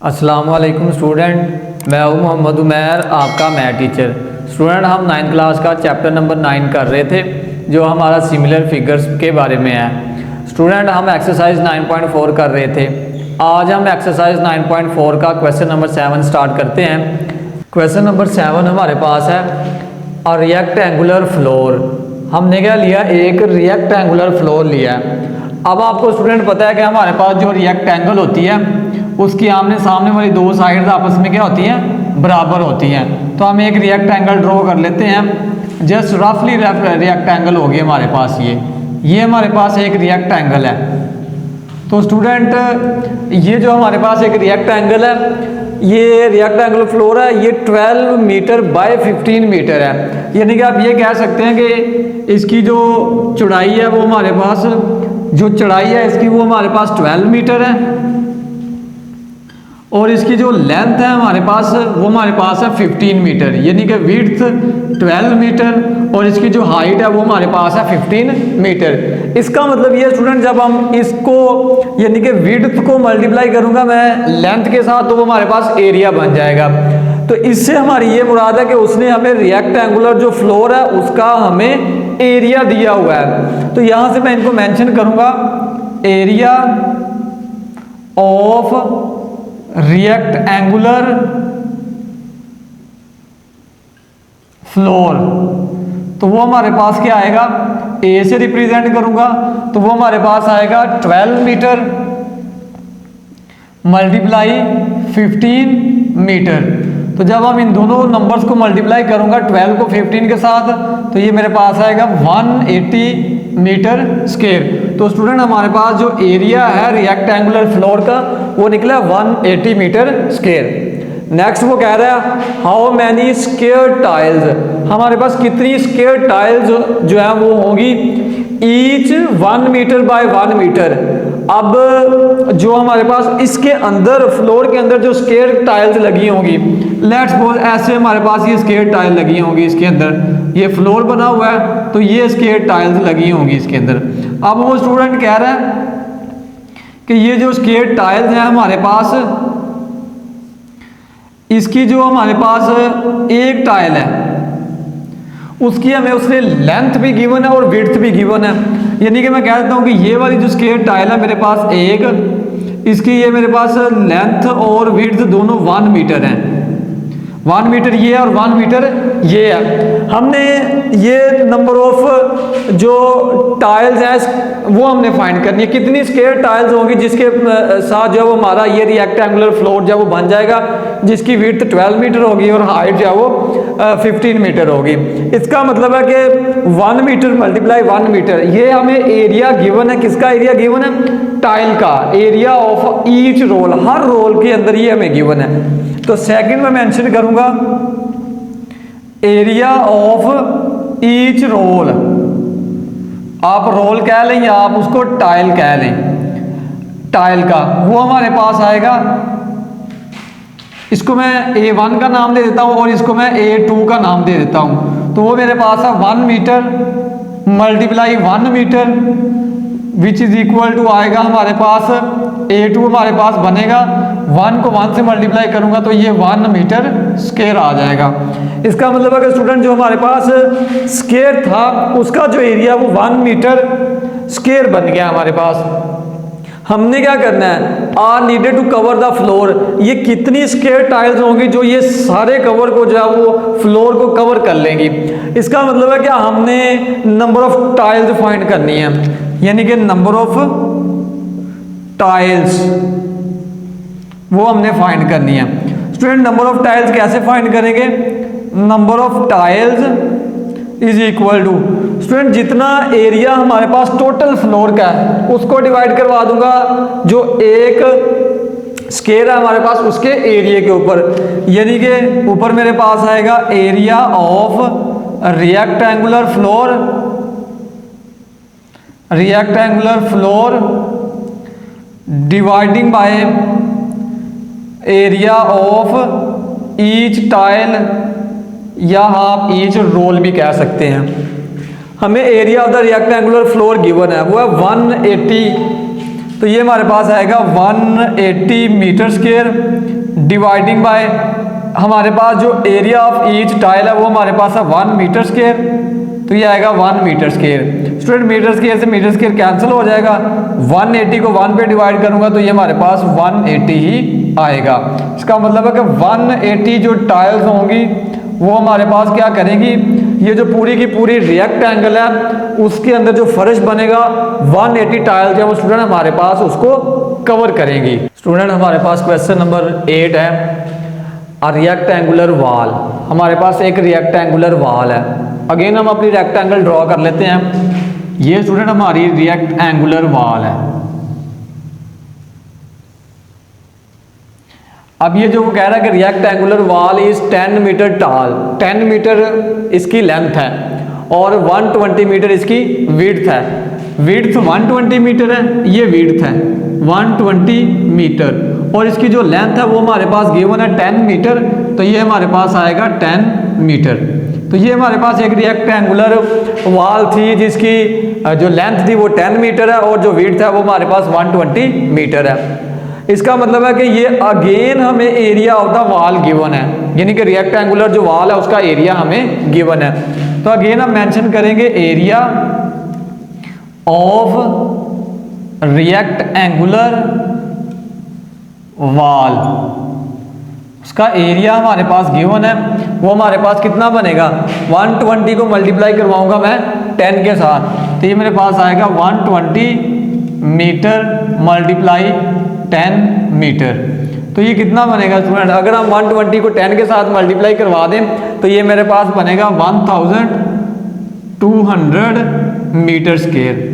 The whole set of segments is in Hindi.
अस्सलाम वालेकुम स्टूडेंट, मैं हूं मोहम्मद उमैर, आपका मैथ टीचर। स्टूडेंट, हम 9th क्लास का चैप्टर नंबर 9 कर रहे थे, जो हमारा सिमिलर फिगर्स के बारे में है। स्टूडेंट, हम एक्सरसाइज 9.4 कर रहे थे। आज हम एक्सरसाइज 9.4 का क्वेश्चन नंबर 7 स्टार्ट करते हैं। क्वेश्चन नंबर 7 हमारे पास है अ रेक्टेंगुलर फ्लोर। हमने क्या लिया? एक रेक्टेंगुलर फ्लोर लिया। अब आपको स्टूडेंट पता है कि हमारे पास जो रेक्टेंगल होती है उसकी आमने सामने वाली दो साइड्स आपस में क्या होती हैं? बराबर होती हैं। तो हम एक रेक्टेंगल ड्रॉ कर लेते हैं। जस्ट रफली रेक्टेंगल हो गया हमारे पास। ये हमारे पास एक रेक्टेंगल है। तो स्टूडेंट, ये जो हमारे पास एक रेक्टेंगल है, ये रेक्टेंगुलर फ्लोर है, ये 12 मीटर बाय 15 मीटर है। यानी कि आप ये कह सकते हैं कि इसकी जो चौड़ाई है वो हमारे पास, जो चौड़ाई है इसकी वो हमारे पास 12 मीटर है, और इसकी जो लेंथ है हमारे पास वो हमारे पास है 15 मीटर। यानी कि विड्थ 12 मीटर और इसकी जो हाइट है वो हमारे पास है 15 मीटर। इसका मतलब ये स्टूडेंट, जब हम इसको यानी कि विड्थ को मल्टीप्लाई करूंगा मैं लेंथ के साथ, तो वो हमारे पास एरिया बन जाएगा। तो इससे हमारी ये मुराद है कि उसने हमें रेक्टेंगुलर जो फ्लोर है उसका हमें एरिया दिया हुआ है। तो यहां से मैं इनको मेंशन करूंगा, एरिया ऑफ रेक्टेंगुलर फ्लोर। तो वो हमारे पास क्या आएगा? ए से रिप्रेजेंट करूंगा तो वो हमारे पास आएगा 12 मीटर मल्टीप्लाई 15 मीटर। तो जब हम इन दोनों नंबर्स को मल्टीप्लाई करूंगा 12 को 15 के साथ, तो ये मेरे पास आएगा 180 मीटर स्क्वायर। तो स्टूडेंट, हमारे पास जो एरिया है रेक्टेंगुलर फ्लोर का वो निकला 180 मीटर स्क्वायर। नेक्स्ट वो कह रहा है हाउ मैनी स्क्वायर टाइल्स। हमारे पास कितनी स्क्वायर टाइल्स जो है वो होंगी? Each 1 metre by 1 metre. अब जो हमारे पास इसके अंदर फ्लोर के अंदर जो स्क्वायर टाइल्स लगी होंगी, लेट्स सपोज ऐसे हमारे पास ये स्क्वायर टाइल लगी होंगी इसके अंदर, ये फ्लोर बना हुआ है तो ये स्क्वायर टाइल्स लगी होंगी इसके अंदर। अब वो स्टूडेंट कह रहा है कि ये जो स्क्वायर टाइल्स हैं हमारे पास, इसकी जो हमारे पास एक टाइल है उसकी हमें उसने लेंथ भी गिवन है और विड्थ भी गिवन है। यानी कि मैं कह देता हूं कि ये वाली जो स्क्वायर टाइल है मेरे पास एक, इसकी ये मेरे पास लेंथ और विड्थ दोनों 1 मीटर हैं। 1 मीटर ये है और 1 मीटर ये है। हमने ये नंबर ऑफ जो टाइल्स हैं वो हमने फाइंड करनी है, कितनी स्क्वायर टाइल्स होंगी जिसके साथ जो है वो हमारा ये रेक्टेंगुलर फ्लोर जो है वो बन जाएगा, जिसकी विड्थ 12 मीटर होगी और हाइट जो है वो 15 मीटर होगी। इसका मतलब है कि 1 मीटर मल्टीप्लाई 1 मीटर, ये हमें एरिया गिवन है। किसका एरिया गिवन है? टाइल का एरिया ऑफ ईच रोल। हर रोल के अंदर ये हमें गिवन है। तो सेकंड में मेंशन करूंगा एरिया ऑफ ईच रोल। आप रोल कह लें या आप उसको टाइल कह लें, टाइल का वो हमारे पास आएगा। इसको मैं A1 का नाम दे देता हूं और इसको मैं A2 का नाम दे देता हूं। तो वो मेरे पास है 1 metre multiply 1 metre which is equal to आएगा हमारे पास A2 हमारे पास बनेगा 1 को 1 से मल्टीप्लाई करूंगा तो ये 1 मीटर स्क्वायर आ जाएगा। इसका मतलब है कि स्टूडेंट, जो हमारे पास स्क्वायर था उसका जो एरिया वो 1 मीटर स्क्वायर बन गया हमारे पास। हमने क्या करना है? Are needed to cover the floor. ये कितनी स्क्वायर टाइल्स होंगी जो ये सारे कवर को जो है वो फ्लोर को कवर कर लेंगी। इसका मतलब है कि हमने नंबर ऑफ टाइल्स फाइंड करनी है, यानी कि नंबर ऑफ टाइल्स वो हमने फाइंड करनी है। स्टूडेंट, नंबर ऑफ टाइल्स कैसे फाइंड करेंगे? Number of tiles is equal to student, जितना एरिया हमारे पास टोटल फ्लोर का है उसको डिवाइड करवा दूंगा जो एक स्क्वायर है हमारे पास उसके एरिया के ऊपर। यानी कि ऊपर मेरे पास आएगा area of rectangular floor, rectangular floor dividing by area of each tile, या आप ईच रोल भी कह सकते हैं। हमें area of the rectangular floor given है वो है 180 तो ये हमारे पास आएगा 180 मीटर स्क्वायर डिवाइडिंग बाय हमारे पास जो एरिया ऑफ ईच टाइल है वो हमारे पास है 1 मीटर स्क्वायर, तो ये आएगा 1 metre square. Student metre square से मीटर स्क्वायर कैंसिल हो जाएगा, 180 को 1 पे डिवाइड करूंगा तो ये हमारे पास 180 ही आएगा। इसका मतलब है कि 180 जो टाइल्स होंगी वो हमारे पास क्या करेंगी, ये जो पूरी की पूरी रेक्टेंगल है उसके अंदर जो फर्श बनेगा 180 टाइल्स है वो स्टूडेंट हमारे पास उसको कवर करेंगी। स्टूडेंट हमारे पास क्वेश्चन नंबर 8 है, अ रेक्टेंगुलर वॉल। हमारे पास एक रेक्टेंगुलर वॉल है। अगेन हम अपनी रेक्टेंगल ड्रॉ कर लेते हैं। ये स्टूडेंट हमारी रेक्टेंगुलर वॉल है। अब ये जो वो कह रहा है कि rectangular wall is 10 metre tall, 10 metre इसकी लेंथ है और 120 मीटर इसकी विड्थ है। विड्थ 120 मीटर है, ये विड्थ है 120 मीटर और इसकी जो लेंथ है वो हमारे पास गिवन है 10 मीटर, तो ये हमारे पास आएगा 10 मीटर। तो ये हमारे पास एक रेक्टेंगुलर वॉल थी जिसकी जो लेंथ थी वो 10 मीटर है और जो विड्थ है वो हमारे पास 120 मीटर है। इसका मतलब है कि ये अगेन हमें area of the wall given है, यानी कि रेक्टेंगुलर जो वॉल है उसका एरिया हमें गिवन है। तो अगेन हम मेंशन करेंगे एरिया ऑफ रेक्टेंगुलर वॉल, उसका एरिया हमारे पास गिवन है, वो हमारे पास कितना बनेगा, 120 को मल्टीप्लाई करवाऊंगा मैं 10 के साथ, तो ये मेरे पास आएगा 120 मीटर मल्टीप्लाई 10 मीटर। तो ये कितना बनेगा स्टूडेंट, अगर हम 120 को 10 के साथ मल्टीप्लाई करवा दें तो ये मेरे पास बनेगा 1200 मीटर स्क्वायर।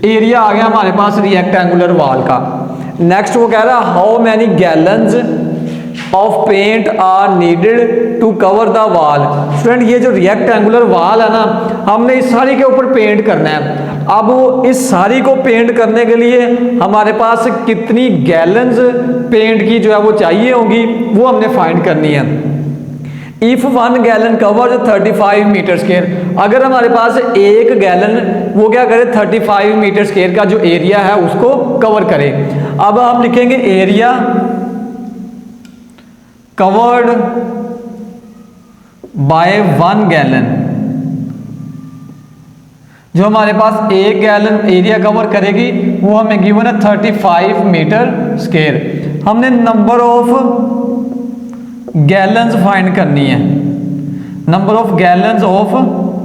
एरिया आ गया हमारे पास रेक्टेंगुलर वॉल का। नेक्स्ट वो कह रहा है how many gallons of paint are needed to cover the wall. Student ये जो रेक्टेंगुलर वॉल है ना, हमने इस सारी के ऊपर पेंट करना है। अब इस सारी को पेंट करने के लिए हमारे पास कितनी गैलन्स पेंट की जो है वो चाहिए होंगी वो हमने फाइंड करनी है। If 1 gallon cover 35 metre square, अगर हमारे पास एक गैलन वो क्या करे 35 मीटर स्क्वायर का जो एरिया है उसको कवर करे। अब हम लिखेंगे एरिया कवर्ड बाय 1 गैलन। जो हमारे पास एक गैलन एरिया कवर करेगी वो हमें गिवन है 35 मीटर स्क्वायर। हमने नंबर ऑफ गैलन्स फाइंड करनी है, number of gallons of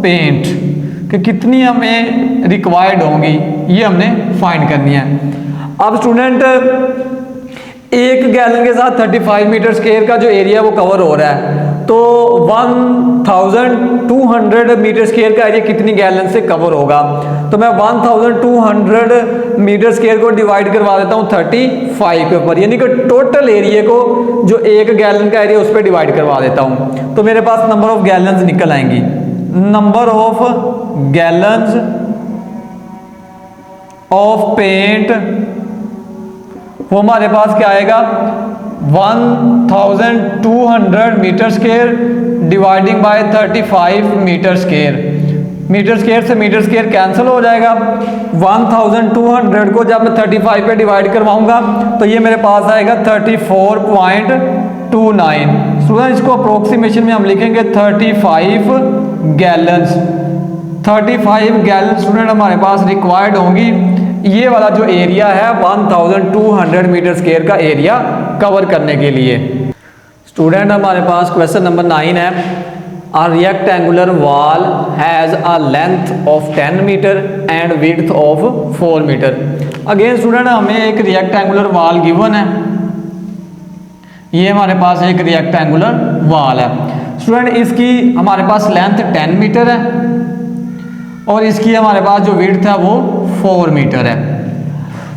paint कि कितनी हमें रिक्वायर्ड होंगी ये हमने फाइंड करनी है। अब स्टूडेंट एक गैलन के साथ 35 मीटर स्क्वायर का जो एरिया वो कवर हो रहा है, तो 1200 मीटर स्क्वायर का एरिया कितनी गैलन से कवर होगा, तो मैं 1200 मीटर स्क्वायर को डिवाइड करवा देता हूँ 35 के ऊपर, यानी कि टोटल एरिया को जो एक गैलन का एरिया उस पर डिवाइड करवा देता हूँ। तो मेरे पास नंबर ऑफ गैलन्स निकल आएंगी। Number of gallons of paint वो हमारे पास क्या आएगा 1200 metre square dividing by 35 metre square. Metre square से मीटर स्क्वायर कैंसिल हो जाएगा। 1200 को जब मैं 35 पे डिवाइड करवाऊंगा तो ये मेरे पास आएगा 34.29। स्टूडेंट इसको अप्रोक्सीमेशन में हम लिखेंगे 35 गैलन्स। 35 गैलन स्टूडेंट हमारे पास रिक्वायर्ड होंगी ये वाला जो एरिया है 1200 मीटर स्क्वायर का एरिया कवर करने के लिए। स्टूडेंट हमारे पास क्वेश्चन नंबर 9 है, a rectangular wall has a length of 10 metre and width of 4 metre. Again student हमें एक रेक्टेंगुलर वॉल गिवन है, ये हमारे पास एक रेक्टेंगुलर वॉल है। स्टूडेंट इसकी हमारे पास लेंथ 10 मीटर है और इसकी हमारे पास जो विड्थ है वो 4 मीटर है।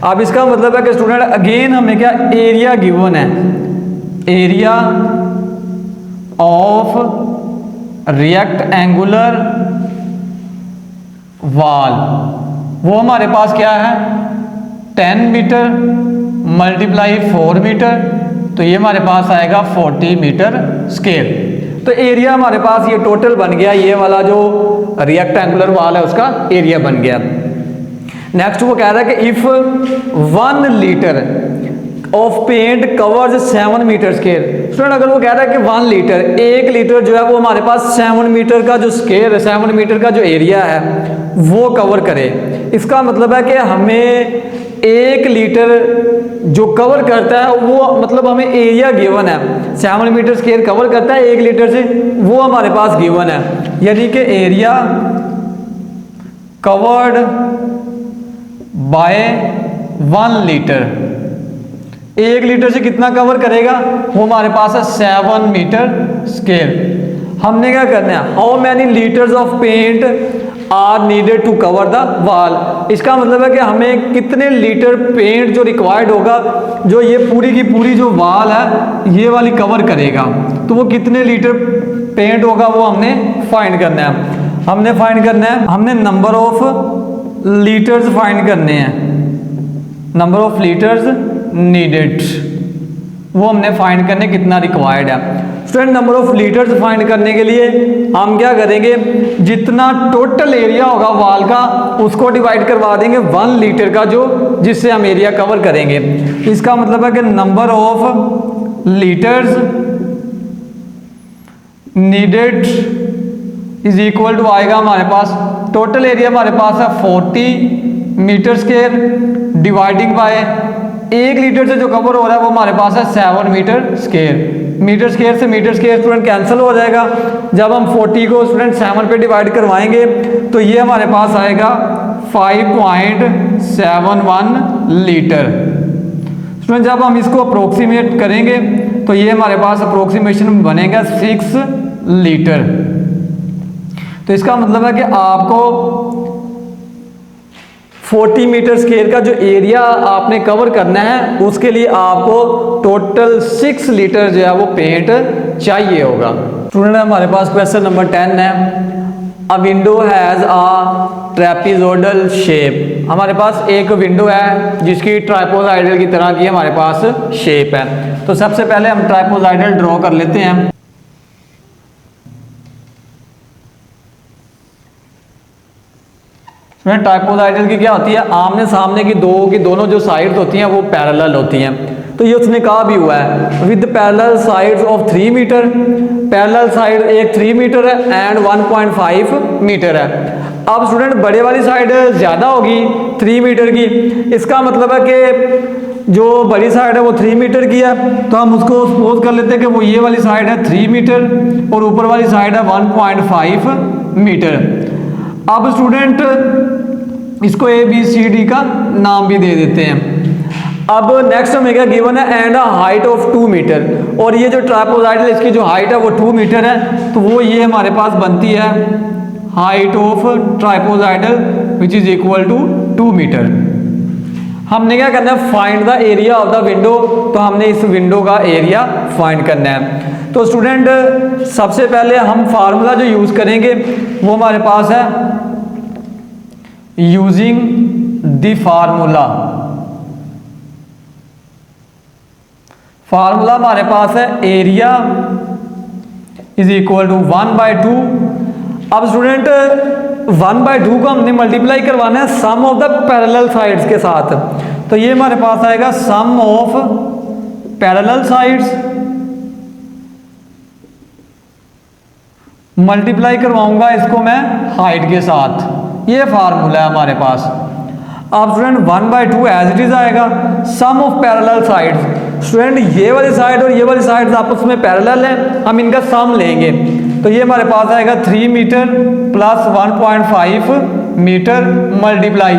अब इसका मतलब है कि स्टूडेंट अगेन हमें क्या एरिया गिवन है, एरिया ऑफ रेक्टेंगुलर वॉल वो हमारे पास क्या है 10 मीटर मल्टीप्लाई 4 मीटर, तो ये हमारे पास आएगा 40 मीटर स्क्वायर। तो एरिया हमारे पास ये टोटल बन गया, ये वाला जो रेक्टेंगुलर वॉल है उसका एरिया बन गया। नेक्स्ट वो कह रहा है कि if 1 litre of paint covers 7 metre square. Student अगर वो कह रहा है कि 1 लीटर, 1 लीटर जो है वो हमारे पास 7 मीटर का जो स्क्वायर, 7 मीटर का जो एरिया है वो कवर करे। इसका मतलब है कि हमें 1 लीटर जो कवर करता है वो मतलब हमें एरिया गिवन है, 7 मीटर स्क्वायर कवर करता है 1 लीटर से, वो हमारे पास गिवन है। यानी कि area covered by 1 litre, 1 litre से कितना कवर करेगा, वो हमारे पास है 7 मीटर स्क्वायर। हमने क्या करना है, how many litres of paint are needed to cover the wall. इसका मतलब है कि हमें कितने लीटर पेंट जो रिक्वायर्ड होगा, जो ये पूरी की पूरी जो वॉल है ये वाली कवर करेगा, तो वो कितने लीटर पेंट होगा वो हमने फाइंड करना है। हमने फाइंड करना है, हमने नंबर ऑफ लीटर्स फाइंड करने हैं, नंबर ऑफ लीटर्स नीडेड वो हमने फाइंड करने कितना रिक्वायर्ड है। Student number of litres find करने के लिए हम क्या करेंगे, जितना टोटल एरिया होगा वॉल का उसको डिवाइड करवा देंगे 1 लीटर का जो जिससे हम एरिया कवर करेंगे। इसका मतलब है कि number of litres needed is equal to आएगा हमारे पास, टोटल एरिया हमारे पास है 40 metre square dividing by 1 litre से जो कवर हो रहा है वो हमारे पास है 7 मीटर स्क्वायर। मीटर स्क्वायर से मीटर स्क्वायर स्टूडेंट कैंसिल हो जाएगा। जब हम 40 को स्टूडेंट 7 पे डिवाइड करवाएंगे तो ये हमारे पास आएगा 5.71 लीटर। स्टूडेंट जब हम इसको अप्रोक्सीमेट करेंगे तो ये हमारे पास अप्रोक्सीमेशन बनेगा 6 लीटर। तो इसका मतलब है कि आपको 40 मीटर स्क्वायर का जो एरिया आपने कवर करना है उसके लिए आपको टोटल 6 लीटर जो है वो पेंट चाहिए होगा। स्टूडेंट हमारे पास क्वेश्चन नंबर 10 है, अ window has a trapezoidal shape. हमारे पास एक विंडो है जिसकी ट्राइपोजाइडल की तरह की हमारे पास शेप है। तो सबसे पहले हम ट्राइपोजाइडल ड्रॉ कर लेते हैं। ट्राइपोजाइडल की क्या होती है, आमने सामने की दोनों जो साइड्स होती हैं वो पैरेलल होती हैं। तो ये उसने कहा भी हुआ है with parallel sides of 3 metre, parallel side एक 3 मीटर है एंड 1.5 मीटर है। अब स्टूडेंट बड़े वाली साइड ज़्यादा होगी 3 मीटर की, इसका मतलब है कि जो बड़ी साइड है वो 3 मीटर की है, तो हम उसको सपोज कर लेते हैं कि वो ये वाली साइड है 3 मीटर और ऊपर वाली साइड है 1.5 मीटर। अब स्टूडेंट इसको ABCD का नाम भी दे देते हैं। अब नेक्स्ट हमें क्या गिवन है, and a height of 2 metre, और ये जो ट्राइपोजाइडल इसकी जो हाइट है वो 2 मीटर है, तो वो ये हमारे पास बनती है height of trapezoidal which is equal to 2 metre. हमने क्या करना है, find the area of the window, तो हमने इस विंडो का एरिया फाइंड करना है। तो स्टूडेंट सबसे पहले हम फार्मूला जो यूज करेंगे वो हमारे पास है यूजिंग द फार्मूला। फार्मूला हमारे पास है एरिया इज इक्वल टू 1/2। अब स्टूडेंट 1/2 को हमने मल्टीप्लाई करवाना है सम ऑफ द पैरेलल साइड्स के साथ, तो ये हमारे पास आएगा सम ऑफ पैरेलल साइड्स मल्टीप्लाई करवाऊंगा इसको मैं हाइट के साथ, ये फार्मूला है हमारे पास। अब स्टूडेंट 1/2 एज इट इज आएगा सम ऑफ पैरेलल साइड्स। स्टूडेंट ये वाली साइड और ये वाली साइड आपस में पैरेलल है, हम इनका सम लेंगे, तो ये हमारे पास आएगा 3 metre plus 1.5 metre multiply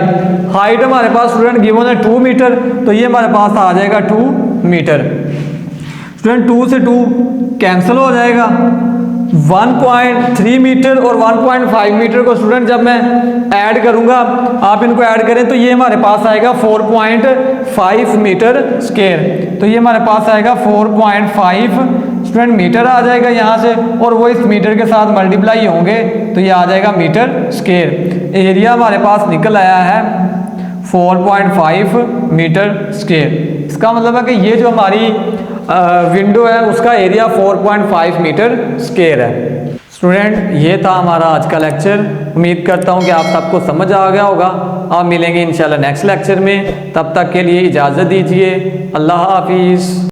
height हमारे पास स्टूडेंट गिवन है 2 मीटर, तो ये हमारे पास आ जाएगा 2 मीटर। स्टूडेंट 2 से 2 कैंसिल हो जाएगा, 1.3 मीटर और 1.5 मीटर को स्टूडेंट जब मैं ऐड करूंगा, आप इनको ऐड करें तो ये हमारे पास आएगा 4.5 मीटर स्क्वायर, तो ये हमारे पास आएगा 4.5 स्टूडेंट मीटर आ जाएगा यहाँ से, और वो इस मीटर के साथ मल्टीप्लाई होंगे तो ये आ जाएगा मीटर स्क्वायर। एरिया हमारे पास निकल आया है 4.5 मीटर स्क्वायर। इसका मतलब है कि ये जो हमारी विंडो है उसका एरिया 4.5 मीटर स्क्वायर है। स्टूडेंट ये था हमारा आज का लेक्चर। उम्मीद करता हूँ कि आप सबको समझ आ गया होगा। आप मिलेंगे इंशाल्लाह नेक्स्ट लेक्चर में, तब तक के लिए इजाज़त दीजिए। अल्लाह हाफिज़।